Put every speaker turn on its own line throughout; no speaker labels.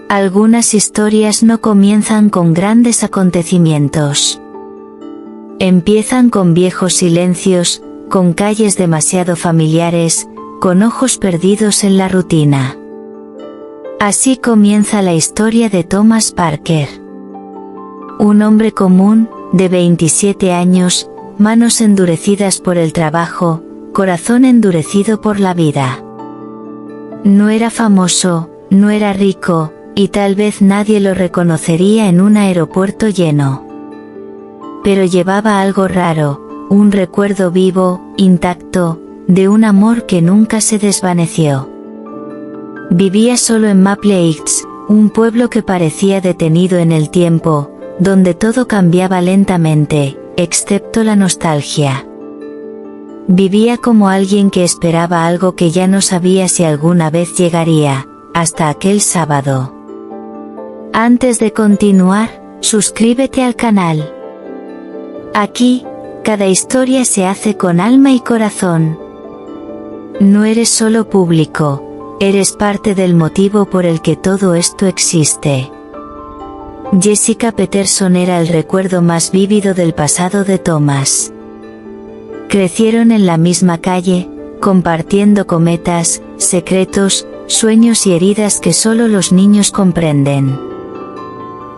Algunas historias no comienzan con grandes acontecimientos. Empiezan con viejos silencios, con calles demasiado familiares, con ojos perdidos en la rutina. Así comienza la historia de Thomas Parker. Un hombre común, de 27 años, manos endurecidas por el trabajo, corazón endurecido por la vida. No era famoso, no era rico, y tal vez nadie lo reconocería en un aeropuerto lleno. Pero llevaba algo raro, un recuerdo vivo, intacto, de un amor que nunca se desvaneció. Vivía solo en Maple Oaks, un pueblo que parecía detenido en el tiempo, donde todo cambiaba lentamente, excepto la nostalgia. Vivía como alguien que esperaba algo que ya no sabía si alguna vez llegaría, hasta aquel sábado. Antes de continuar, suscríbete al canal. Aquí, cada historia se hace con alma y corazón. No eres solo público, eres parte del motivo por el que todo esto existe. Jessica Peterson era el recuerdo más vívido del pasado de Thomas. Crecieron en la misma calle, compartiendo cometas, secretos, sueños y heridas que solo los niños comprenden.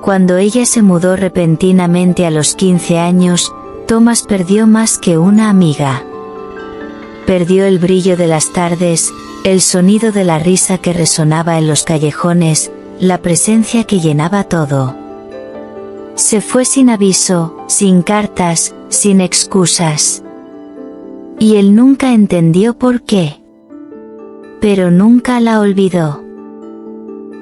Cuando ella se mudó repentinamente a los 15 años, Thomas perdió más que una amiga. Perdió el brillo de las tardes, el sonido de la risa que resonaba en los callejones, la presencia que llenaba todo. Se fue sin aviso, sin cartas, sin excusas. Y él nunca entendió por qué. Pero nunca la olvidó.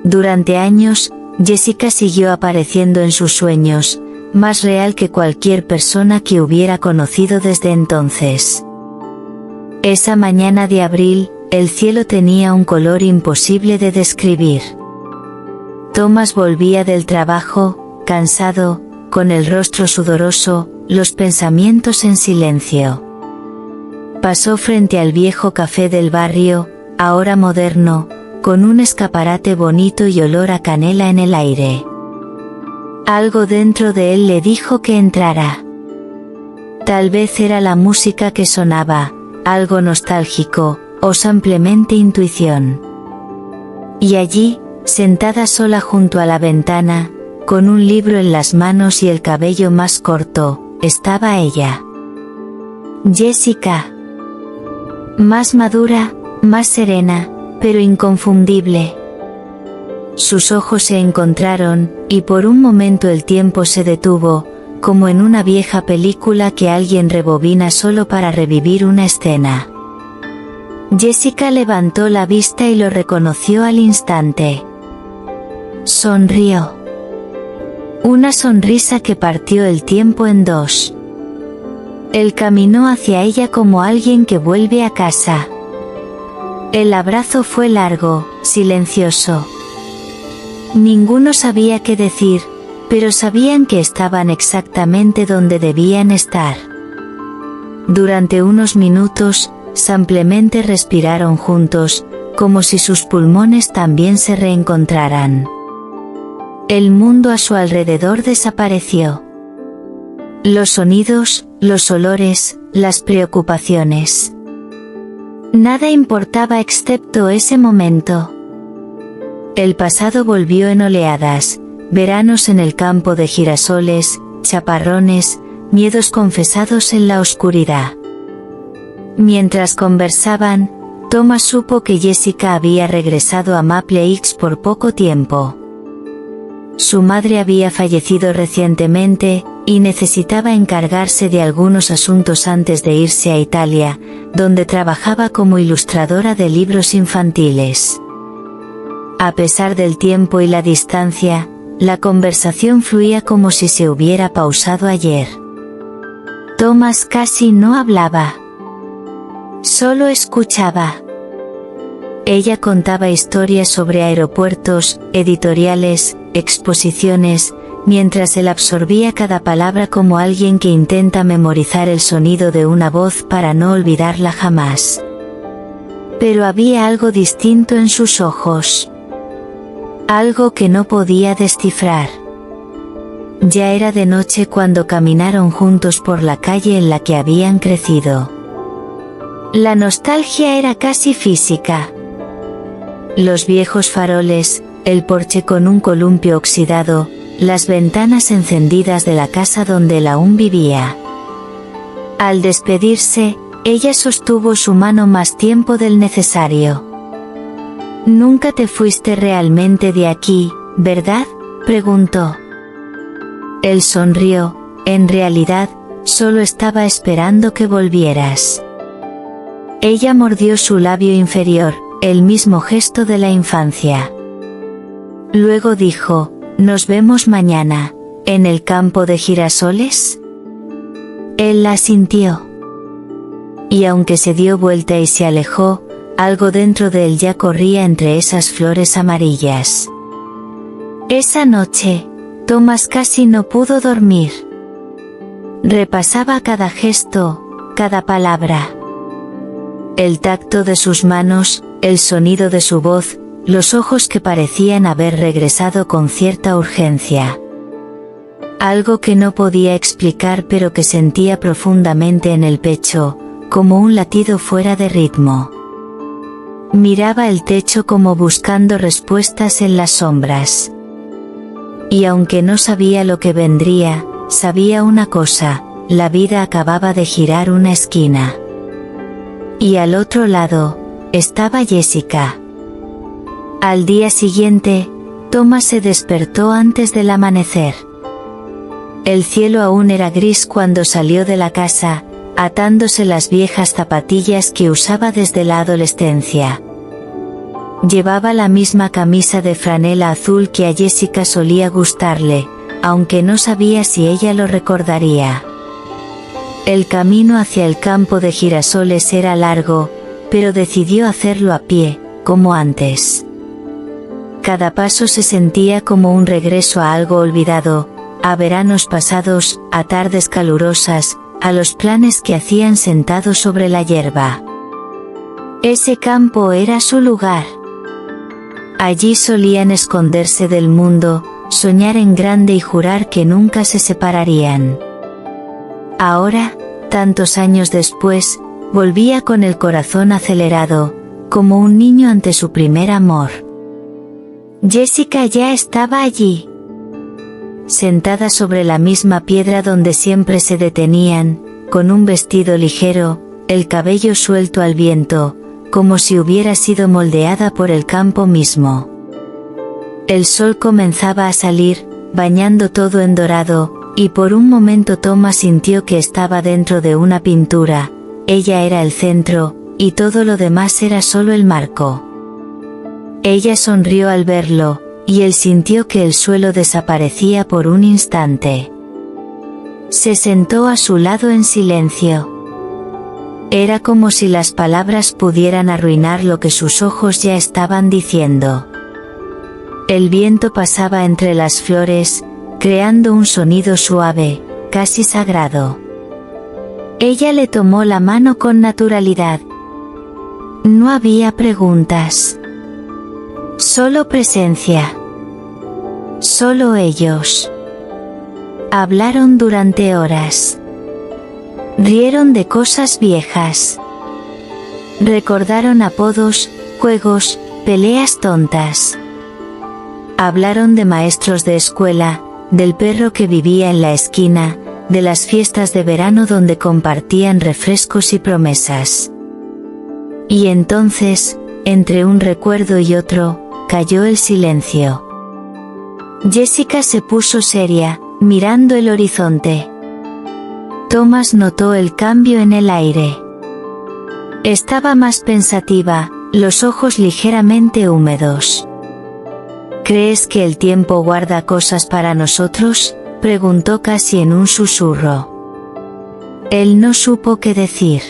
Durante años, Jessica siguió apareciendo en sus sueños, más real que cualquier persona que hubiera conocido desde entonces. Esa mañana de abril, el cielo tenía un color imposible de describir. Thomas volvía del trabajo, cansado, con el rostro sudoroso, los pensamientos en silencio. Pasó frente al viejo café del barrio, ahora moderno, con un escaparate bonito y olor a canela en el aire. Algo dentro de él le dijo que entrara. Tal vez era la música que sonaba, algo nostálgico, o simplemente intuición. Y allí, sentada sola junto a la ventana, con un libro en las manos y el cabello más corto, estaba ella. Jessica. Más madura, más serena, pero inconfundible. Sus ojos se encontraron, y por un momento el tiempo se detuvo, como en una vieja película que alguien rebobina solo para revivir una escena. Jessica levantó la vista y lo reconoció al instante. Sonrió. Una sonrisa que partió el tiempo en dos. Él caminó hacia ella como alguien que vuelve a casa. El abrazo fue largo, silencioso. Ninguno sabía qué decir, pero sabían que estaban exactamente donde debían estar. Durante unos minutos, simplemente respiraron juntos, como si sus pulmones también se reencontraran. El mundo a su alrededor desapareció. Los sonidos, los olores, las preocupaciones. Nada importaba excepto ese momento. El pasado volvió en oleadas, veranos en el campo de girasoles, chaparrones, miedos confesados en la oscuridad. Mientras conversaban, Thomas supo que Jessica había regresado a Maple Oaks por poco tiempo. Su madre había fallecido recientemente, y necesitaba encargarse de algunos asuntos antes de irse a Italia, donde trabajaba como ilustradora de libros infantiles. A pesar del tiempo y la distancia, la conversación fluía como si se hubiera pausado ayer. Thomas casi no hablaba. Solo escuchaba. Ella contaba historias sobre aeropuertos, editoriales, exposiciones, mientras él absorbía cada palabra como alguien que intenta memorizar el sonido de una voz para no olvidarla jamás. Pero había algo distinto en sus ojos. Algo que no podía descifrar. Ya era de noche cuando caminaron juntos por la calle en la que habían crecido. La nostalgia era casi física. Los viejos faroles, el porche con un columpio oxidado, las ventanas encendidas de la casa donde él aún vivía. Al despedirse, ella sostuvo su mano más tiempo del necesario. «Nunca te fuiste realmente de aquí, ¿verdad?», preguntó. Él sonrió. «En realidad, solo estaba esperando que volvieras». Ella mordió su labio inferior, el mismo gesto de la infancia. Luego dijo: «¿Nos vemos mañana, en el campo de girasoles?». Él la asintió. Y aunque se dio vuelta y se alejó, algo dentro de él ya corría entre esas flores amarillas. Esa noche, Thomas casi no pudo dormir. Repasaba cada gesto, cada palabra. El tacto de sus manos, el sonido de su voz, los ojos que parecían haber regresado con cierta urgencia. Algo que no podía explicar pero que sentía profundamente en el pecho, como un latido fuera de ritmo. Miraba el techo como buscando respuestas en las sombras. Y aunque no sabía lo que vendría, sabía una cosa: la vida acababa de girar una esquina. Y al otro lado, estaba Jessica. Al día siguiente, Thomas se despertó antes del amanecer. El cielo aún era gris cuando salió de la casa, atándose las viejas zapatillas que usaba desde la adolescencia. Llevaba la misma camisa de franela azul que a Jessica solía gustarle, aunque no sabía si ella lo recordaría. El camino hacia el campo de girasoles era largo, pero decidió hacerlo a pie, como antes. Cada paso se sentía como un regreso a algo olvidado, a veranos pasados, a tardes calurosas, a los planes que hacían sentado sobre la hierba. Ese campo era su lugar. Allí solían esconderse del mundo, soñar en grande y jurar que nunca se separarían. Ahora, tantos años después, volvía con el corazón acelerado, como un niño ante su primer amor. Jessica ya estaba allí. Sentada sobre la misma piedra donde siempre se detenían, con un vestido ligero, el cabello suelto al viento, como si hubiera sido moldeada por el campo mismo. El sol comenzaba a salir, bañando todo en dorado, y por un momento Thomas sintió que estaba dentro de una pintura. Ella era el centro, y todo lo demás era solo el marco. Ella sonrió al verlo, y él sintió que el suelo desaparecía por un instante. Se sentó a su lado en silencio. Era como si las palabras pudieran arruinar lo que sus ojos ya estaban diciendo. El viento pasaba entre las flores, creando un sonido suave, casi sagrado. Ella le tomó la mano con naturalidad. No había preguntas. Solo presencia. Solo ellos. Hablaron durante horas. Rieron de cosas viejas. Recordaron apodos, juegos, peleas tontas. Hablaron de maestros de escuela, del perro que vivía en la esquina, de las fiestas de verano donde compartían refrescos y promesas. Y entonces, entre un recuerdo y otro, cayó el silencio. Jessica se puso seria, mirando el horizonte. Thomas notó el cambio en el aire. Estaba más pensativa, los ojos ligeramente húmedos. ¿Crees que el tiempo guarda cosas para nosotros?, preguntó casi en un susurro. Él no supo qué decir.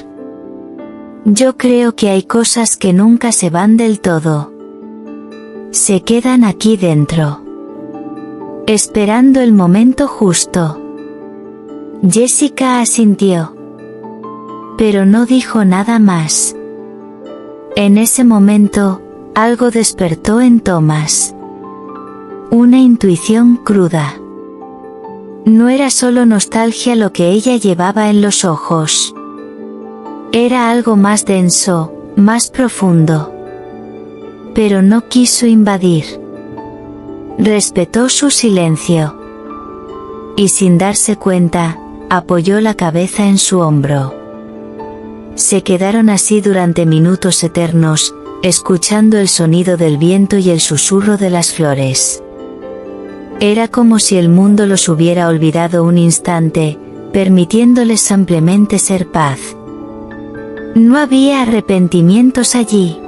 Yo creo que hay cosas que nunca se van del todo. Se quedan aquí dentro. Esperando el momento justo. Jessica asintió. Pero no dijo nada más. En ese momento, algo despertó en Thomas. una intuición cruda. No era solo nostalgia lo que ella llevaba en los ojos. Era algo más denso, más profundo. Pero no quiso invadir. Respetó su silencio. Y sin darse cuenta, apoyó la cabeza en su hombro. Se quedaron así durante minutos eternos, escuchando el sonido del viento y el susurro de las flores. Era como si el mundo los hubiera olvidado un instante, permitiéndoles simplemente ser paz. No había arrepentimientos allí.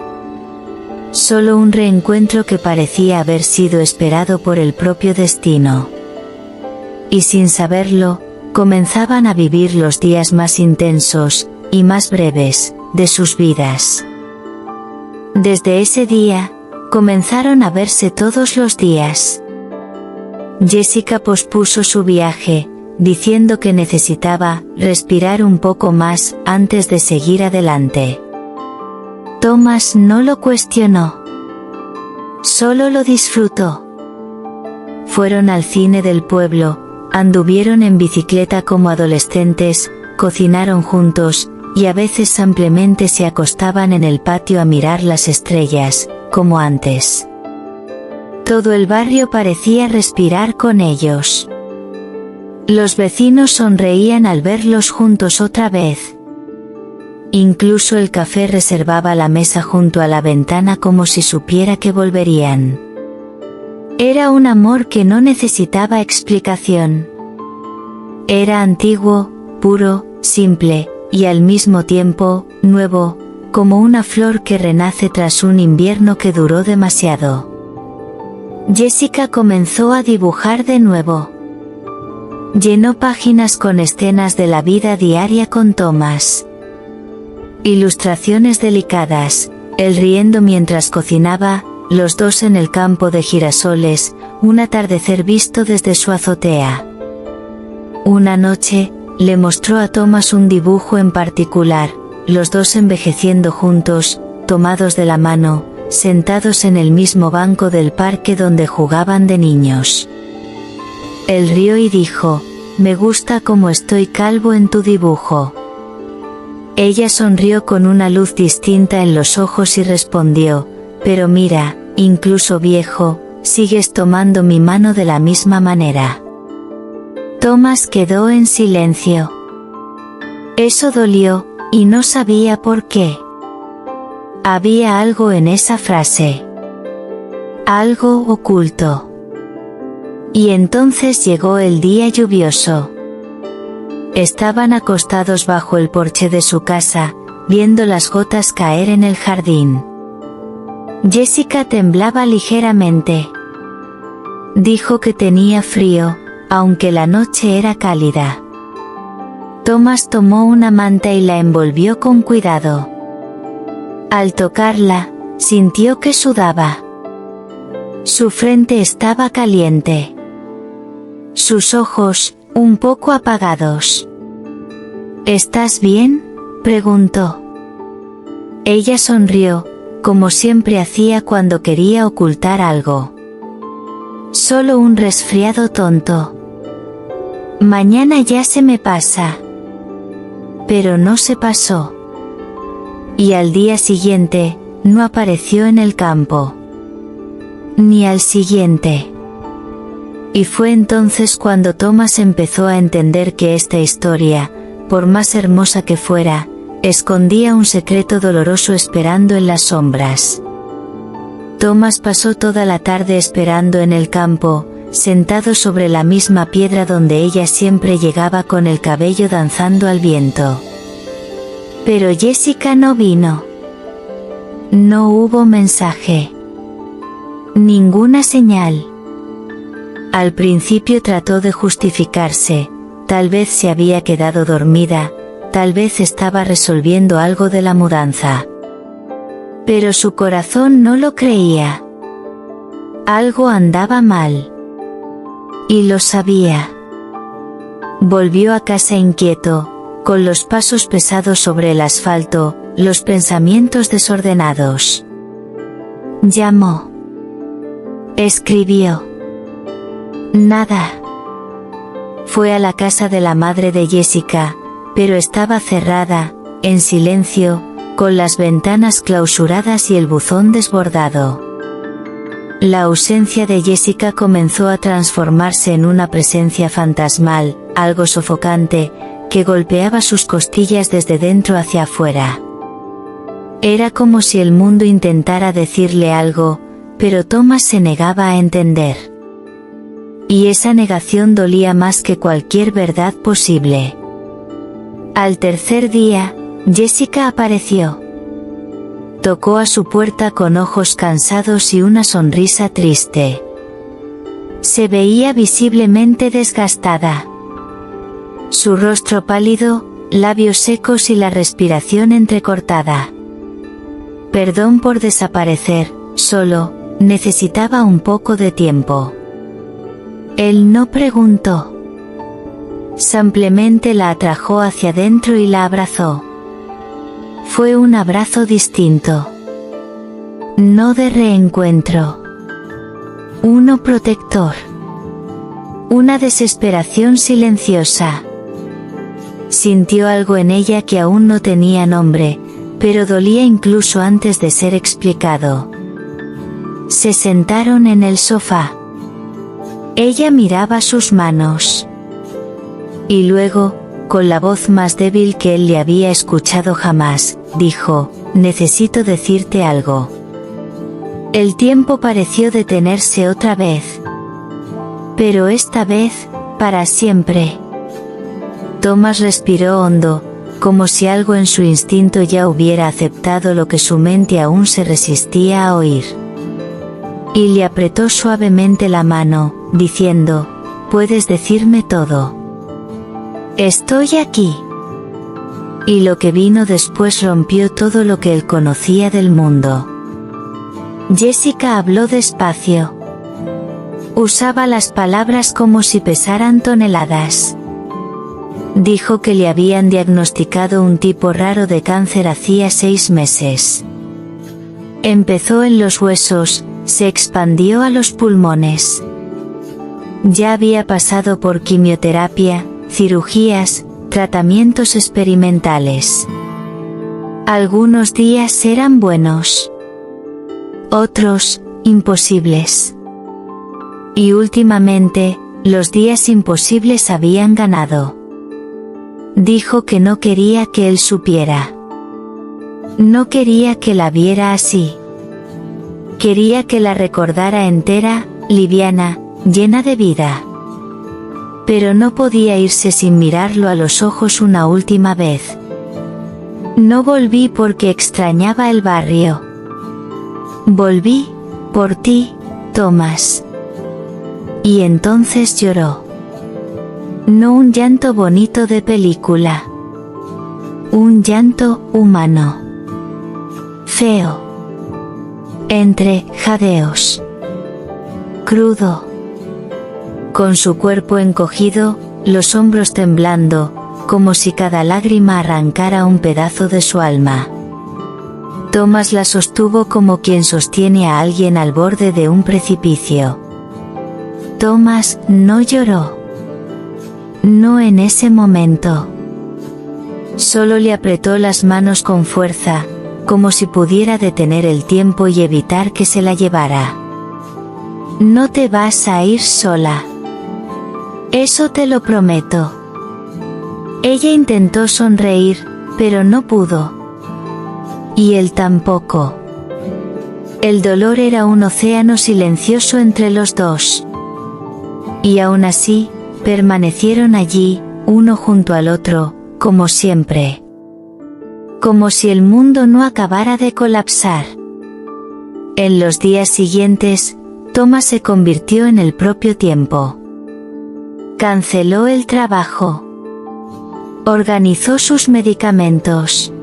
Solo un reencuentro que parecía haber sido esperado por el propio destino. Y sin saberlo, comenzaban a vivir los días más intensos, y más breves, de sus vidas. Desde ese día, comenzaron a verse todos los días. Jessica pospuso su viaje, diciendo que necesitaba respirar un poco más antes de seguir adelante. Thomas no lo cuestionó. Solo lo disfrutó. Fueron al cine del pueblo, anduvieron en bicicleta como adolescentes, cocinaron juntos, y a veces simplemente se acostaban en el patio a mirar las estrellas, como antes. Todo el barrio parecía respirar con ellos. Los vecinos sonreían al verlos juntos otra vez. Incluso el café reservaba la mesa junto a la ventana como si supiera que volverían. Era un amor que no necesitaba explicación. Era antiguo, puro, simple, y al mismo tiempo, nuevo, como una flor que renace tras un invierno que duró demasiado. Jessica comenzó a dibujar de nuevo. Llenó páginas con escenas de la vida diaria con Thomas. Ilustraciones delicadas, él riendo mientras cocinaba, los dos en el campo de girasoles, un atardecer visto desde su azotea. Una noche, le mostró a Thomas un dibujo en particular, los dos envejeciendo juntos, tomados de la mano, sentados en el mismo banco del parque donde jugaban de niños. Él rió y dijo, «Me gusta cómo estoy calvo en tu dibujo». Ella sonrió con una luz distinta en los ojos y respondió, «Pero mira, incluso viejo, sigues tomando mi mano de la misma manera». Thomas quedó en silencio. Eso dolió, y no sabía por qué. Había algo en esa frase. Algo oculto. Y entonces llegó el día lluvioso. Estaban acostados bajo el porche de su casa, viendo las gotas caer en el jardín. Jessica temblaba ligeramente. Dijo que tenía frío, aunque la noche era cálida. Thomas tomó una manta y la envolvió con cuidado. Al tocarla, sintió que sudaba. Su frente estaba caliente. Sus ojos, un poco apagados. ¿Estás bien?, preguntó. Ella sonrió, como siempre hacía cuando quería ocultar algo. Solo un resfriado tonto. Mañana ya se me pasa. Pero no se pasó. Y al día siguiente, no apareció en el campo. Ni al siguiente. Y fue entonces cuando Thomas empezó a entender que esta historia, por más hermosa que fuera, escondía un secreto doloroso esperando en las sombras. Thomas pasó toda la tarde esperando en el campo, sentado sobre la misma piedra donde ella siempre llegaba con el cabello danzando al viento. Pero Jessica no vino. No hubo mensaje. Ninguna señal. Al principio trató de justificarse, tal vez se había quedado dormida, tal vez estaba resolviendo algo de la mudanza. Pero su corazón no lo creía. Algo andaba mal. Y lo sabía. Volvió a casa inquieto, con los pasos pesados sobre el asfalto, los pensamientos desordenados. Llamó. Escribió. Nada. Fue a la casa de la madre de Jessica, pero estaba cerrada, en silencio, con las ventanas clausuradas y el buzón desbordado. La ausencia de Jessica comenzó a transformarse en una presencia fantasmal, algo sofocante, que golpeaba sus costillas desde dentro hacia afuera. Era como si el mundo intentara decirle algo, pero Thomas se negaba a entender. Y esa negación dolía más que cualquier verdad posible. Al tercer día, Jessica apareció. Tocó a su puerta con ojos cansados y una sonrisa triste. Se veía visiblemente desgastada. Su rostro pálido, labios secos y la respiración entrecortada. Perdón por desaparecer, solo necesitaba un poco de tiempo. Él no preguntó. Simplemente la atrajo hacia adentro y la abrazó. Fue un abrazo distinto. No de reencuentro. Uno protector. Una desesperación silenciosa. Sintió algo en ella que aún no tenía nombre, pero dolía incluso antes de ser explicado. Se sentaron en el sofá. Ella miraba sus manos. Y luego, con la voz más débil que él le había escuchado jamás, dijo, necesito decirte algo. El tiempo pareció detenerse otra vez. Pero esta vez, para siempre. Thomas respiró hondo, como si algo en su instinto ya hubiera aceptado lo que su mente aún se resistía a oír. Y le apretó suavemente la mano, diciendo, puedes decirme todo. Estoy aquí. Y lo que vino después rompió todo lo que él conocía del mundo. Jessica habló despacio. Usaba las palabras como si pesaran toneladas. Dijo que le habían diagnosticado un tipo raro de cáncer hacía 6 meses. Empezó en los huesos, se expandió a los pulmones. Ya había pasado por quimioterapia, cirugías, tratamientos experimentales. Algunos días eran buenos. Otros, imposibles. Y últimamente, los días imposibles habían ganado. Dijo que no quería que él supiera. No quería que la viera así. Quería que la recordara entera, liviana, llena de vida. Pero no podía irse sin mirarlo a los ojos una última vez. No volví porque extrañaba el barrio. Volví, por ti, Thomas. Y entonces lloró. No un llanto bonito de película. Un llanto humano. Feo. Entre jadeos. Crudo. Con su cuerpo encogido, los hombros temblando, como si cada lágrima arrancara un pedazo de su alma. Thomas la sostuvo como quien sostiene a alguien al borde de un precipicio. Thomas no lloró. No en ese momento. Solo le apretó las manos con fuerza, como si pudiera detener el tiempo y evitar que se la llevara. No te vas a ir sola. Eso te lo prometo. Ella intentó sonreír, pero no pudo. Y él tampoco. El dolor era un océano silencioso entre los dos. Y aún así, permanecieron allí, uno junto al otro, como siempre. Como si el mundo no acabara de colapsar. En los días siguientes, Thomas se convirtió en el propio tiempo. Canceló el trabajo. Organizó sus medicamentos.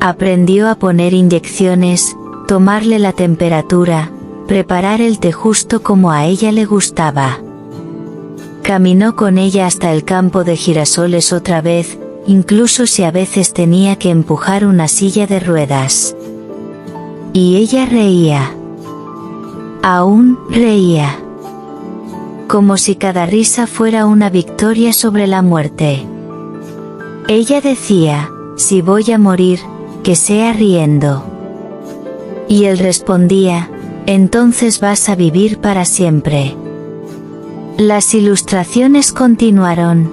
Aprendió a poner inyecciones, tomarle la temperatura, preparar el té justo como a ella le gustaba. Caminó con ella hasta el campo de girasoles otra vez, incluso si a veces tenía que empujar una silla de ruedas. Y ella reía. Aún reía. como si cada risa fuera una victoria sobre la muerte. Ella decía, si voy a morir, que sea riendo. Y él respondía, entonces vas a vivir para siempre. Las ilustraciones continuaron.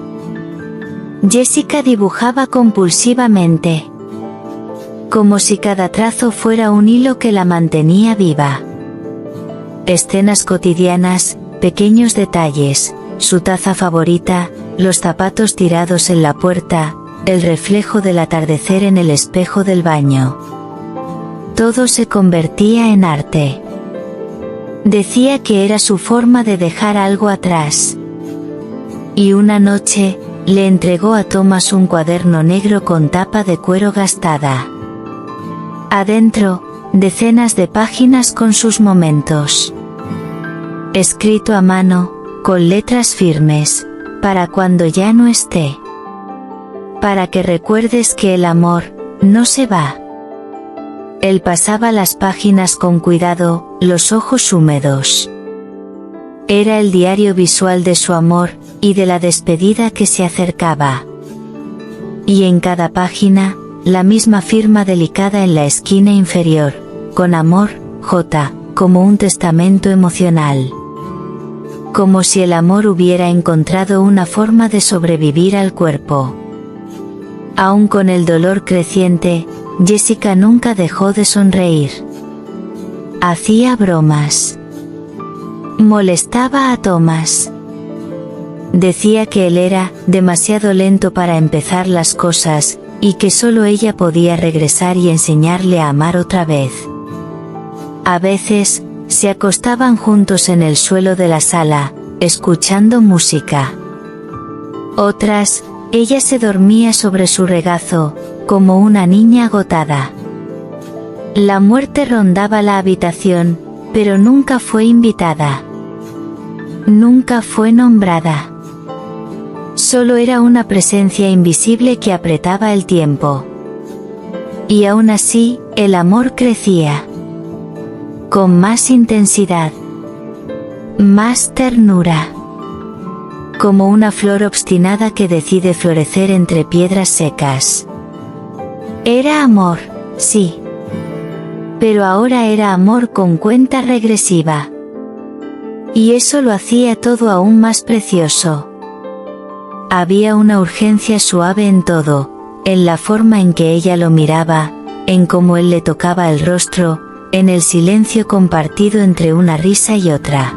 Jessica dibujaba compulsivamente, como si cada trazo fuera un hilo que la mantenía viva. Escenas cotidianas, pequeños detalles, su taza favorita, los zapatos tirados en la puerta, el reflejo del atardecer en el espejo del baño. Todo se convertía en arte. Decía que era su forma de dejar algo atrás. Y una noche, le entregó a Thomas un cuaderno negro con tapa de cuero gastada. Adentro, decenas de páginas con sus momentos. Escrito a mano, con letras firmes, para cuando ya no esté. Para que recuerdes que el amor, no se va. Él pasaba las páginas con cuidado, los ojos húmedos. Era el diario visual de su amor, y de la despedida que se acercaba. Y en cada página, la misma firma delicada en la esquina inferior, con amor, J, como un testamento emocional. Como si el amor hubiera encontrado una forma de sobrevivir al cuerpo. Aún con el dolor creciente, Jessica nunca dejó de sonreír. Hacía bromas. Molestaba a Thomas. Decía que él era demasiado lento para empezar las cosas, y que solo ella podía regresar y enseñarle a amar otra vez. A veces, se acostaban juntos en el suelo de la sala, escuchando música. Otras, ella se dormía sobre su regazo, como una niña agotada. La muerte rondaba la habitación, pero nunca fue invitada. Nunca fue nombrada. Solo era una presencia invisible que apretaba el tiempo. Y aún así, el amor crecía. Con más intensidad. Más ternura. Como una flor obstinada que decide florecer entre piedras secas. Era amor, sí. Pero ahora era amor con cuenta regresiva. Y eso lo hacía todo aún más precioso. Había una urgencia suave en todo, en la forma en que ella lo miraba, en cómo él le tocaba el rostro, en el silencio compartido entre una risa y otra.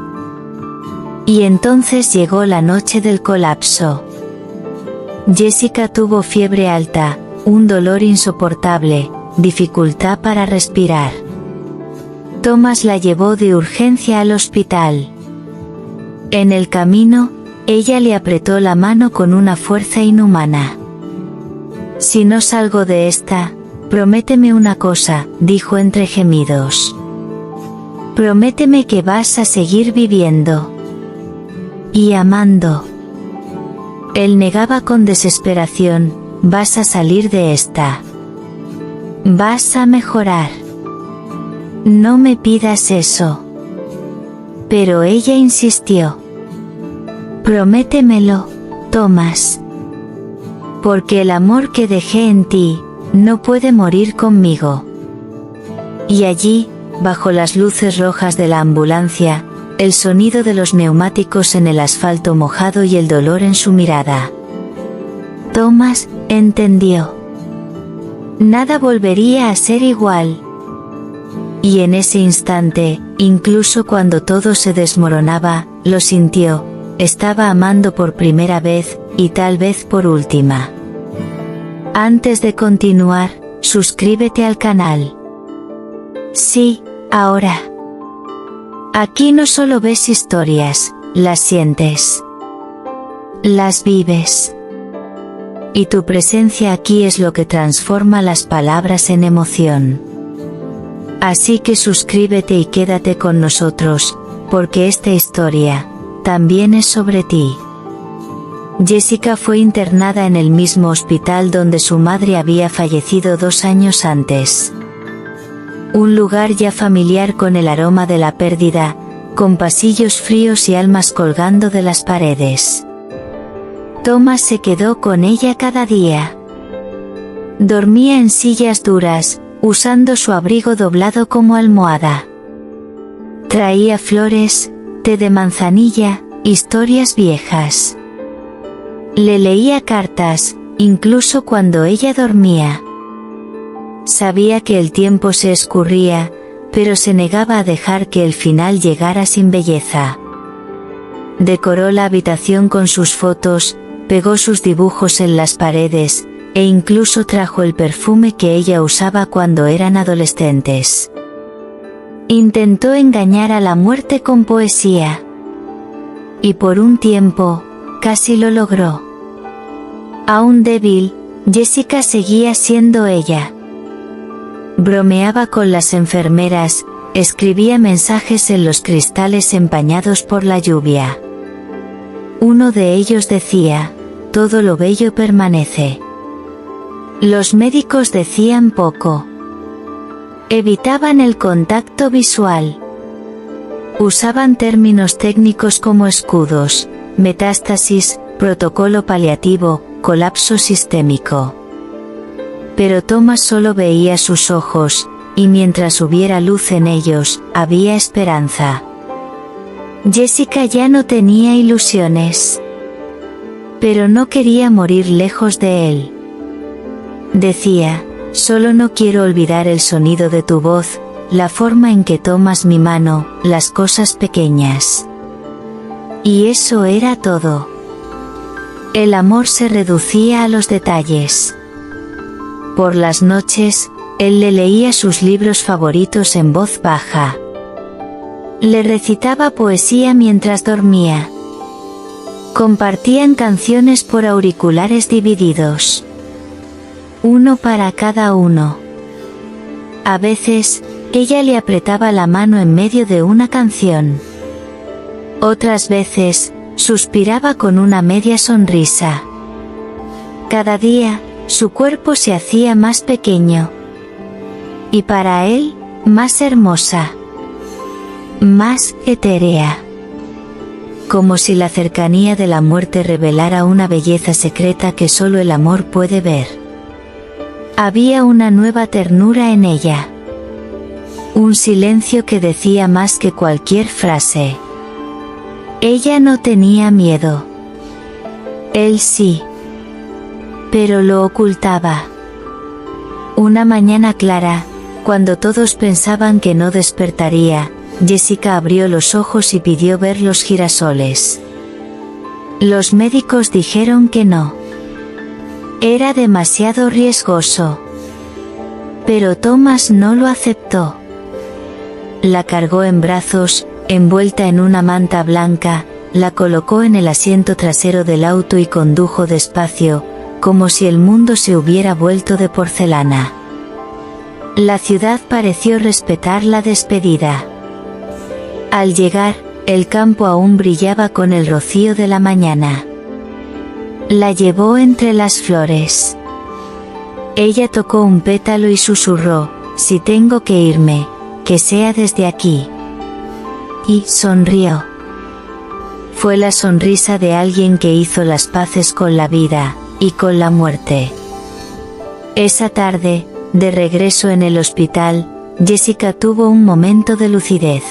Y entonces llegó la noche del colapso. Jessica tuvo fiebre alta, un dolor insoportable, dificultad para respirar. Thomas la llevó de urgencia al hospital. En el camino, ella le apretó la mano con una fuerza inhumana. Si no salgo de esta, prométeme una cosa, dijo entre gemidos. Prométeme que vas a seguir viviendo. Y amando. Él negaba con desesperación, vas a salir de esta. Vas a mejorar. No me pidas eso. Pero ella insistió. Prométemelo, Thomas. Porque el amor que dejé en ti, no puede morir conmigo. Y allí, bajo las luces rojas de la ambulancia, el sonido de los neumáticos en el asfalto mojado y el dolor en su mirada. Thomas entendió. Nada volvería a ser igual. Y en ese instante, incluso cuando todo se desmoronaba, lo sintió, estaba amando por primera vez, y tal vez por última. Antes de continuar, suscríbete al canal. Sí, ahora. Aquí no solo ves historias, las sientes. Las vives. Y tu presencia aquí es lo que transforma las palabras en emoción. Así que suscríbete y quédate con nosotros, porque esta historia, también es sobre ti. Jessica fue internada en el mismo hospital donde su madre había fallecido 2 años antes. Un lugar ya familiar con el aroma de la pérdida, con pasillos fríos y almas colgando de las paredes. Thomas se quedó con ella cada día. Dormía en sillas duras, usando su abrigo doblado como almohada. Traía flores, té de manzanilla, historias viejas. Le leía cartas, incluso cuando ella dormía. Sabía que el tiempo se escurría, pero se negaba a dejar que el final llegara sin belleza. Decoró la habitación con sus fotos, pegó sus dibujos en las paredes, e incluso trajo el perfume que ella usaba cuando eran adolescentes. Intentó engañar a la muerte con poesía. Y por un tiempo, casi lo logró. Aún débil, Jessica seguía siendo ella. Bromeaba con las enfermeras, escribía mensajes en los cristales empañados por la lluvia. Uno de ellos decía: todo lo bello permanece. Los médicos decían poco. Evitaban el contacto visual. Usaban términos técnicos como escudos, metástasis, protocolo paliativo, colapso sistémico. Pero Thomas solo veía sus ojos, y mientras hubiera luz en ellos, había esperanza. Jessica ya no tenía ilusiones. Pero no quería morir lejos de él. Decía: solo no quiero olvidar el sonido de tu voz, la forma en que tomas mi mano, las cosas pequeñas. Y eso era todo. El amor se reducía a los detalles. Por las noches, él le leía sus libros favoritos en voz baja. Le recitaba poesía mientras dormía. Compartían canciones por auriculares divididos. Uno para cada uno. A veces, ella le apretaba la mano en medio de una canción. Otras veces, suspiraba con una media sonrisa. Cada día, su cuerpo se hacía más pequeño. Y para él, más hermosa. Más etérea. Como si la cercanía de la muerte revelara una belleza secreta que solo el amor puede ver. Había una nueva ternura en ella. Un silencio que decía más que cualquier frase. Ella no tenía miedo. Él sí. Pero lo ocultaba. Una mañana clara, cuando todos pensaban que no despertaría, Jessica abrió los ojos y pidió ver los girasoles. Los médicos dijeron que no. Era demasiado riesgoso. Pero Thomas no lo aceptó. La cargó en brazos, envuelta en una manta blanca, la colocó en el asiento trasero del auto y condujo despacio, como si el mundo se hubiera vuelto de porcelana. La ciudad pareció respetar la despedida. Al llegar, el campo aún brillaba con el rocío de la mañana. La llevó entre las flores. Ella tocó un pétalo y susurró: si tengo que irme, que sea desde aquí. Y sonrió. Fue la sonrisa de alguien que hizo las paces con la vida, y con la muerte. Esa tarde, de regreso en el hospital, Jessica tuvo un momento de lucidez.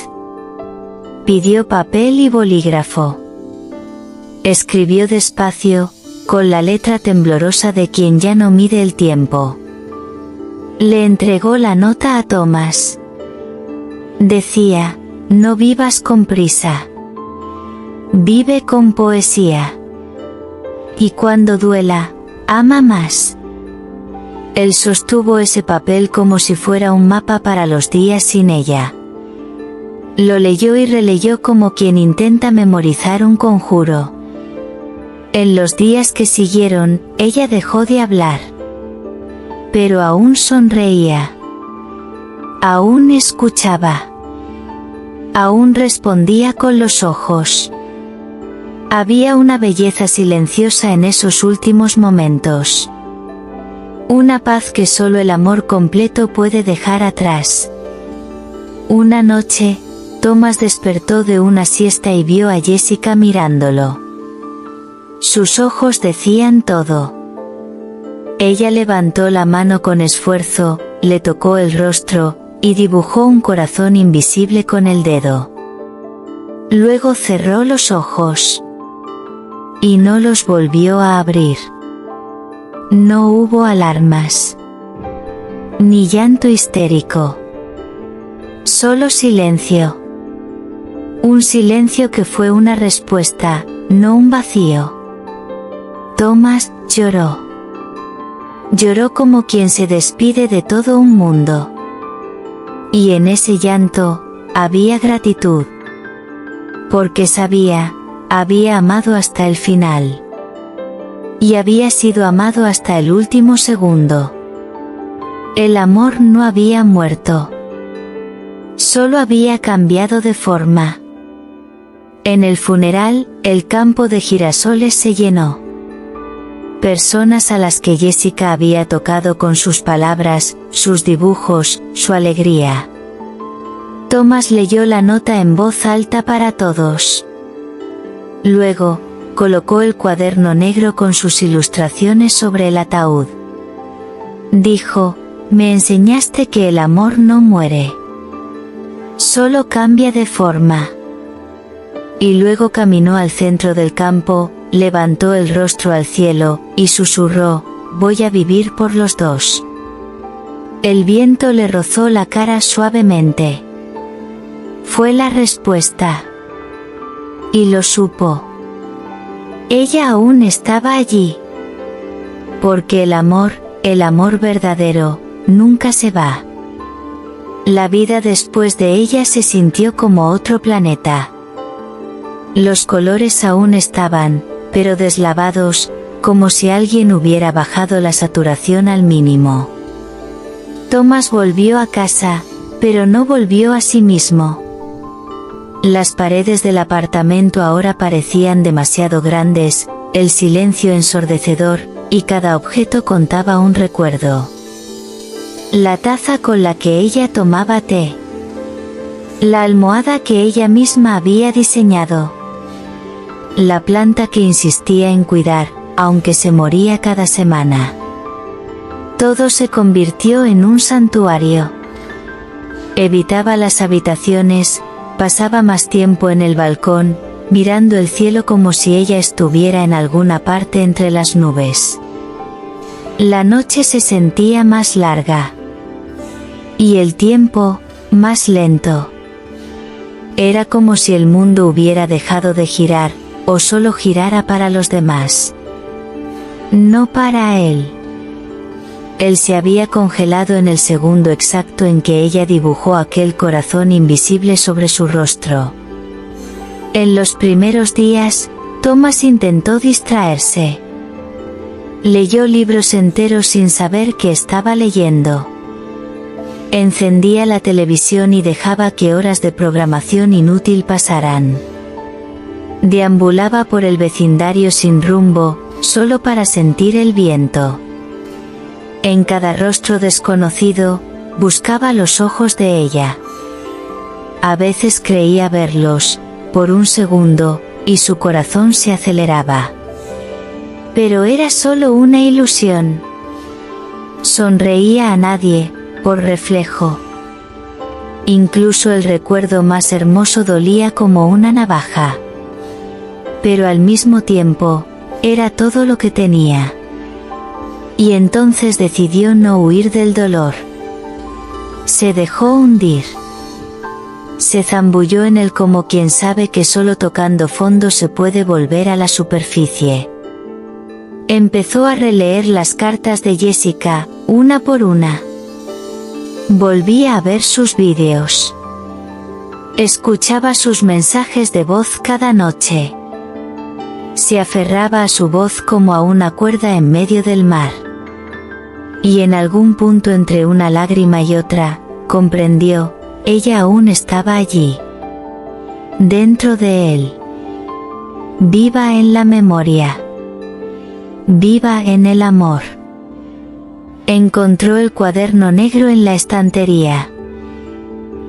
Pidió papel y bolígrafo. Escribió despacio, con la letra temblorosa de quien ya no mide el tiempo. Le entregó la nota a Thomas. Decía: no vivas con prisa. Vive con poesía. Y cuando duela, ama más. Él sostuvo ese papel como si fuera un mapa para los días sin ella. Lo leyó y releyó como quien intenta memorizar un conjuro. En los días que siguieron, ella dejó de hablar. Pero aún sonreía. Aún escuchaba. Aún respondía con los ojos. Había una belleza silenciosa en esos últimos momentos. Una paz que solo el amor completo puede dejar atrás. Una noche, Thomas despertó de una siesta y vio a Jessica mirándolo. Sus ojos decían todo. Ella levantó la mano con esfuerzo, le tocó el rostro, y dibujó un corazón invisible con el dedo. Luego cerró los ojos. Y no los volvió a abrir. No hubo alarmas. Ni llanto histérico. Solo silencio. Un silencio que fue una respuesta, no un vacío. Thomas lloró. Lloró como quien se despide de todo un mundo. Y en ese llanto, había gratitud. Porque sabía, había amado hasta el final. Y había sido amado hasta el último segundo. El amor no había muerto. Solo había cambiado de forma. En el funeral, el campo de girasoles se llenó. Personas a las que Jessica había tocado con sus palabras, sus dibujos, su alegría. Thomas leyó la nota en voz alta para todos. Luego, colocó el cuaderno negro con sus ilustraciones sobre el ataúd. Dijo, me enseñaste que el amor no muere. Solo cambia de forma. Y luego caminó al centro del campo, levantó el rostro al cielo, y susurró, voy a vivir por los dos. El viento le rozó la cara suavemente. Fue la respuesta. Y lo supo. Ella aún estaba allí. Porque el amor verdadero, nunca se va. La vida después de ella se sintió como otro planeta. Los colores aún estaban, pero deslavados, como si alguien hubiera bajado la saturación al mínimo. Thomas volvió a casa, pero no volvió a sí mismo. Las paredes del apartamento ahora parecían demasiado grandes, el silencio ensordecedor, y cada objeto contaba un recuerdo. La taza con la que ella tomaba té. La almohada que ella misma había diseñado. La planta que insistía en cuidar, aunque se moría cada semana. Todo se convirtió en un santuario. Evitaba las habitaciones, pasaba más tiempo en el balcón, mirando el cielo como si ella estuviera en alguna parte entre las nubes. La noche se sentía más larga. Y el tiempo, más lento. Era como si el mundo hubiera dejado de girar, o solo girara para los demás. No para él. Él se había congelado en el segundo exacto en que ella dibujó aquel corazón invisible sobre su rostro. En los primeros días, Thomas intentó distraerse. Leyó libros enteros sin saber qué estaba leyendo. Encendía la televisión y dejaba que horas de programación inútil pasaran. Deambulaba por el vecindario sin rumbo, solo para sentir el viento. En cada rostro desconocido, buscaba los ojos de ella. A veces creía verlos, por un segundo, y su corazón se aceleraba. Pero era solo una ilusión. Sonreía a nadie, por reflejo. Incluso el recuerdo más hermoso dolía como una navaja. Pero al mismo tiempo, era todo lo que tenía. Y entonces decidió no huir del dolor. Se dejó hundir. Se zambulló en él como quien sabe que solo tocando fondo se puede volver a la superficie. Empezó a releer las cartas de Jessica, una por una. Volvía a ver sus vídeos. Escuchaba sus mensajes de voz cada noche. Se aferraba a su voz como a una cuerda en medio del mar. Y en algún punto entre una lágrima y otra, comprendió, ella aún estaba allí. Dentro de él. Viva en la memoria. Viva en el amor. Encontró el cuaderno negro en la estantería.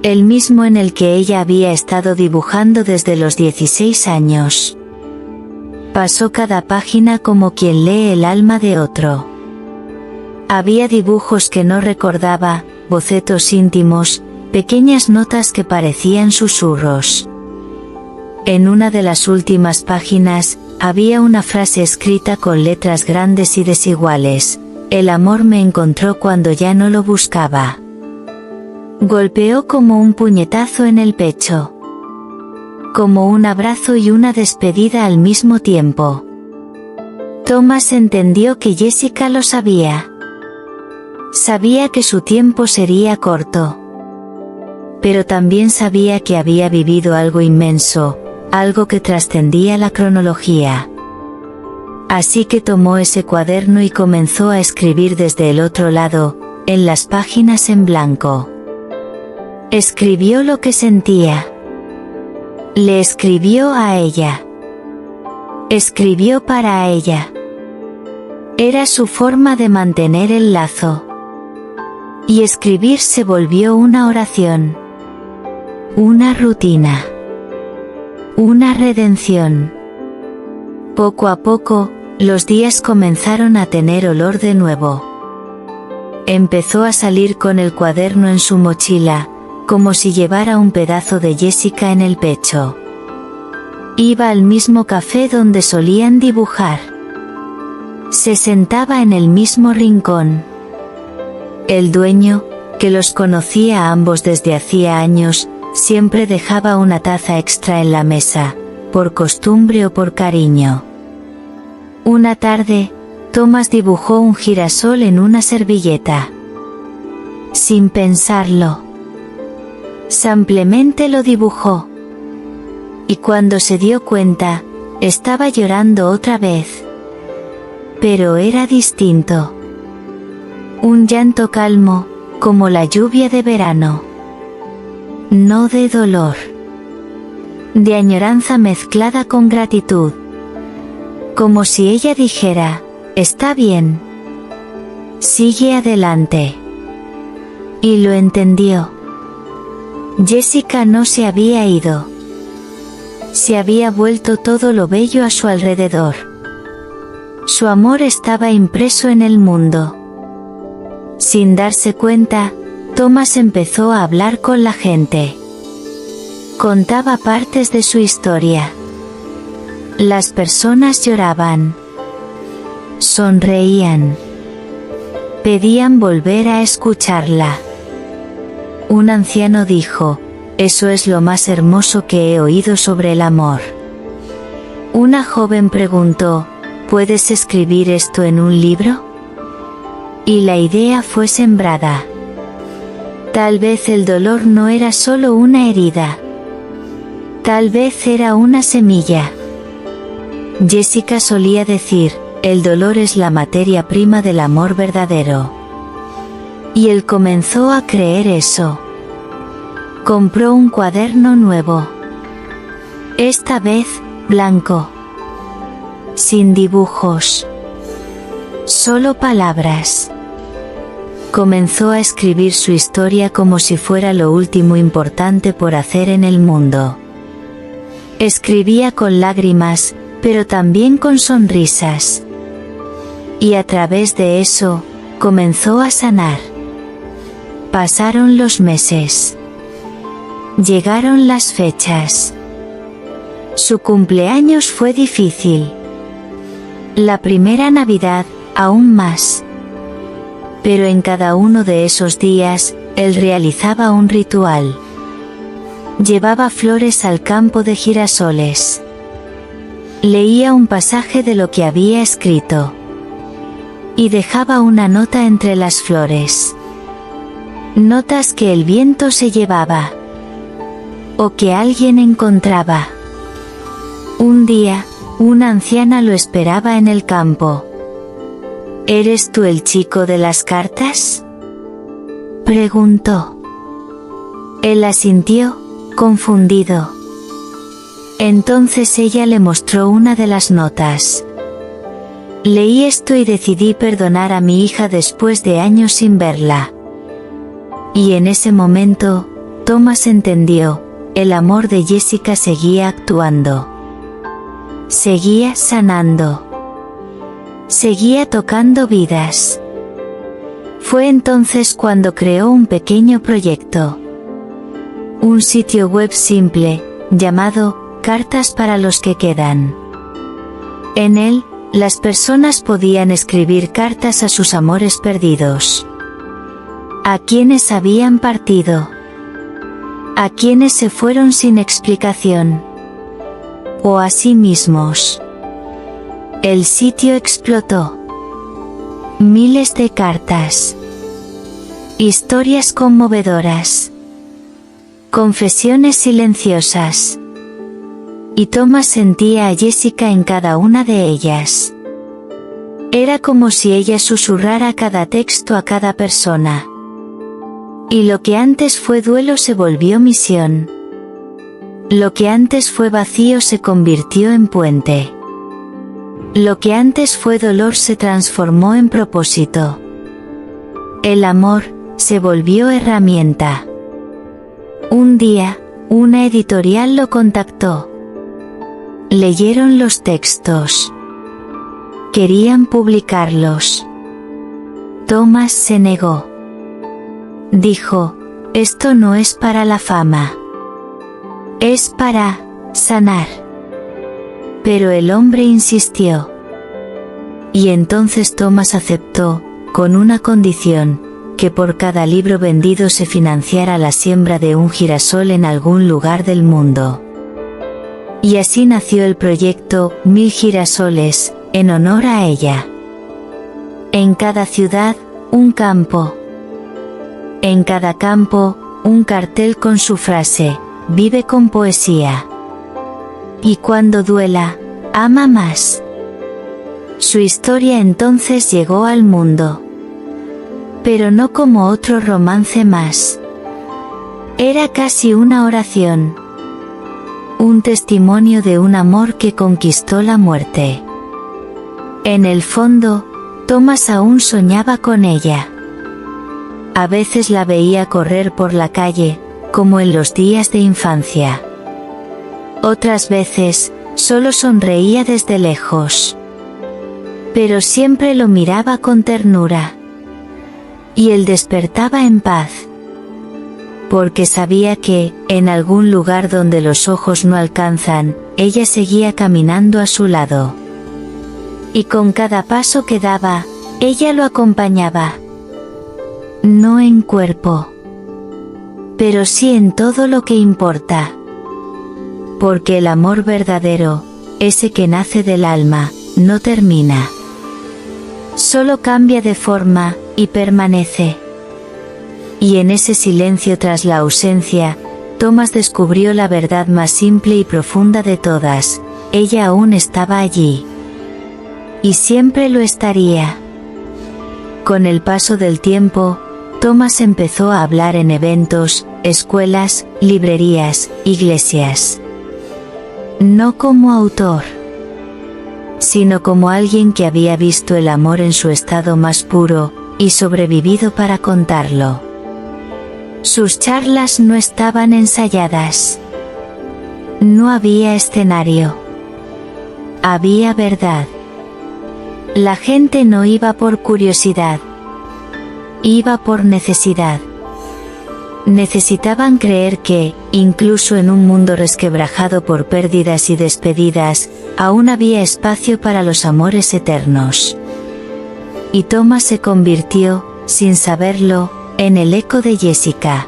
el mismo en el que ella había estado dibujando desde los 16 años. Pasó cada página como quien lee el alma de otro. Había dibujos que no recordaba, bocetos íntimos, pequeñas notas que parecían susurros. En una de las últimas páginas, había una frase escrita con letras grandes y desiguales: el amor me encontró cuando ya no lo buscaba. Golpeó como un puñetazo en el pecho. Como un abrazo y una despedida al mismo tiempo. Thomas entendió que Jessica lo sabía. Sabía que su tiempo sería corto. Pero también sabía que había vivido algo inmenso, algo que trascendía la cronología. Así que tomó ese cuaderno y comenzó a escribir desde el otro lado, en las páginas en blanco. Escribió lo que sentía. Le escribió a ella. Escribió para ella. Era su forma de mantener el lazo. Y escribir se volvió una oración. Una rutina. Una redención. Poco a poco, los días comenzaron a tener olor de nuevo. Empezó a salir con el cuaderno en su mochila, como si llevara un pedazo de Jessica en el pecho. Iba al mismo café donde solían dibujar. Se sentaba en el mismo rincón. El dueño, que los conocía a ambos desde hacía años, siempre dejaba una taza extra en la mesa, por costumbre o por cariño. Una tarde, Thomas dibujó un girasol en una servilleta. Sin pensarlo. Simplemente lo dibujó. Y cuando se dio cuenta, estaba llorando otra vez. Pero era distinto. Un llanto calmo, como la lluvia de verano. No de dolor. De añoranza mezclada con gratitud. Como si ella dijera: está bien. Sigue adelante. Y lo entendió. Jessica no se había ido. Se había vuelto todo lo bello a su alrededor. Su amor estaba impreso en el mundo. Sin darse cuenta, Thomas empezó a hablar con la gente. Contaba partes de su historia. Las personas lloraban. Sonreían. Pedían volver a escucharla. Un anciano dijo: eso es lo más hermoso que he oído sobre el amor. Una joven preguntó: ¿puedes escribir esto en un libro? Y la idea fue sembrada. Tal vez el dolor no era solo una herida. Tal vez era una semilla. Jessica solía decir: el dolor es la materia prima del amor verdadero. Y él comenzó a creer eso. Compró un cuaderno nuevo. Esta vez, blanco. Sin dibujos. Solo palabras. Comenzó a escribir su historia como si fuera lo último importante por hacer en el mundo. Escribía con lágrimas, pero también con sonrisas. Y a través de eso, comenzó a sanar. Pasaron los meses. Llegaron las fechas. Su cumpleaños fue difícil. La primera Navidad, aún más. Pero en cada uno de esos días, él realizaba un ritual. Llevaba flores al campo de girasoles. Leía un pasaje de lo que había escrito. Y dejaba una nota entre las flores. Notas que el viento se llevaba. O que alguien encontraba. Un día, una anciana lo esperaba en el campo. ¿Eres tú el chico de las cartas?, preguntó. Él asintió, confundido. Entonces ella le mostró una de las notas. Leí esto y decidí perdonar a mi hija después de años sin verla. Y en ese momento, Thomas entendió, el amor de Jessica seguía actuando. Seguía sanando. Seguía tocando vidas. Fue entonces cuando creó un pequeño proyecto. Un sitio web simple, llamado Cartas para los que quedan. En él, las personas podían escribir cartas a sus amores perdidos. A quienes habían partido. A quienes se fueron sin explicación. O a sí mismos. El sitio explotó. Miles de cartas. Historias conmovedoras. Confesiones silenciosas. Y Thomas sentía a Jessica en cada una de ellas. Era como si ella susurrara cada texto a cada persona. Y lo que antes fue duelo se volvió misión. Lo que antes fue vacío se convirtió en puente. Lo que antes fue dolor se transformó en propósito. El amor se volvió herramienta. Un día, una editorial lo contactó. Leyeron los textos. Querían publicarlos. Thomas se negó. Dijo, esto no es para la fama. Es para sanar. Pero el hombre insistió. Y entonces Thomas aceptó, con una condición, que por cada libro vendido se financiara la siembra de un girasol en algún lugar del mundo. Y así nació el proyecto 1000 girasoles, en honor a ella. En cada ciudad, un campo. En cada campo, un cartel con su frase, vive con poesía. Y cuando duela, ama más. Su historia entonces llegó al mundo. Pero no como otro romance más. Era casi una oración. Un testimonio de un amor que conquistó la muerte. En el fondo, Thomas aún soñaba con ella. A veces la veía correr por la calle, como en los días de infancia. Otras veces, solo sonreía desde lejos. Pero siempre lo miraba con ternura. Y él despertaba en paz. Porque sabía que, en algún lugar donde los ojos no alcanzan, ella seguía caminando a su lado. Y con cada paso que daba, ella lo acompañaba. No en cuerpo. Pero sí en todo lo que importa. Porque el amor verdadero, ese que nace del alma, no termina. Solo cambia de forma, y permanece. Y en ese silencio tras la ausencia, Thomas descubrió la verdad más simple y profunda de todas, ella aún estaba allí. Y siempre lo estaría. Con el paso del tiempo, Thomas empezó a hablar en eventos, escuelas, librerías, iglesias. No como autor, sino como alguien que había visto el amor en su estado más puro, y sobrevivido para contarlo. Sus charlas no estaban ensayadas. No había escenario. Había verdad. La gente no iba por curiosidad. Iba por necesidad. Necesitaban creer que, incluso en un mundo resquebrajado por pérdidas y despedidas, aún había espacio para los amores eternos. Y Thomas se convirtió, sin saberlo, en el eco de Jessica.